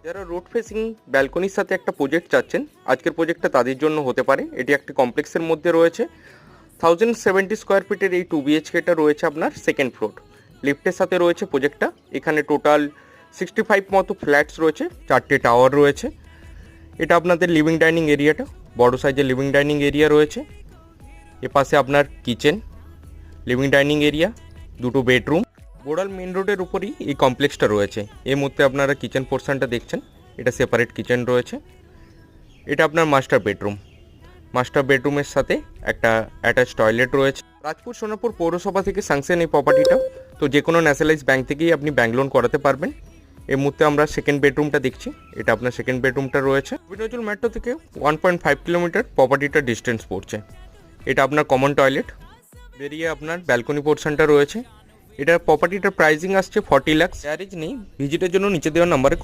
যারা road facing ব্যালকনির সাথে একটা প্রজেক্ট চাচ্ছেন, আজকের প্রজেক্টটা তাদের জন্য হতে পারে। এটি একটি কমপ্লেক্সের মধ্যে রয়েছে। 1070 স্কোয়ার ফিটের এই 2 BHKটা রয়েছে আপনার সেকেন্ড ফ্লোর। লিফটের সাথে রয়েছে প্রজেক্টটা। এখানে টোটাল 65 মতো ফ্ল্যাটস রয়েছে, 4টে টাওয়ার রয়েছে। এটা আপনাদের লিভিং ডাইনিং এরিয়াটা, বড় সাইজের লিভিং ডাইনিং এরিয়া রয়েছে। এপাশে আপনার কিচেন, লিভিং ডাইনিং এরিয়া, 2টো বেডরুম। বোড়াল মেন রোডের উপরই এই কমপ্লেক্সটা রয়েছে। এর মধ্যে আপনারা কিচেন পোর্শনটা দেখছেন, এটা সেপারেট কিচেন রয়েছে। এটা আপনার মাস্টার বেডরুম। মাস্টার বেডরুমের সাথে একটা অ্যাটাচ টয়লেট রয়েছে। রাজপুর সোনাপুর পৌরসভা থেকে স্যাংশন এই প্রপার্টিটা, তো যে কোনো ন্যাশনালাইজ ব্যাংক থেকেই আপনি ব্যাংক লোন করাতে পারবেন। এই মুহূর্তে আমরা সেকেন্ড বেডরুমটা দেখছি, এটা আপনার সেকেন্ড বেডরুমটা রয়েছে। নজরুল মেট্রো থেকে 1.5 কিলোমিটার প্রপার্টিটা ডিস্টেন্স পড়ছে। এটা আপনার কমন টয়লেট, বেরিয়ে আপনার ব্যালকনি পোর্শনটা রয়েছে। এটা প্রপার্টিটার প্রাইসিং আসছে 40 লাখ। গ্যারেজ নেই, ভিজিটের জন্য নিচে দেওয়া নাম্বারে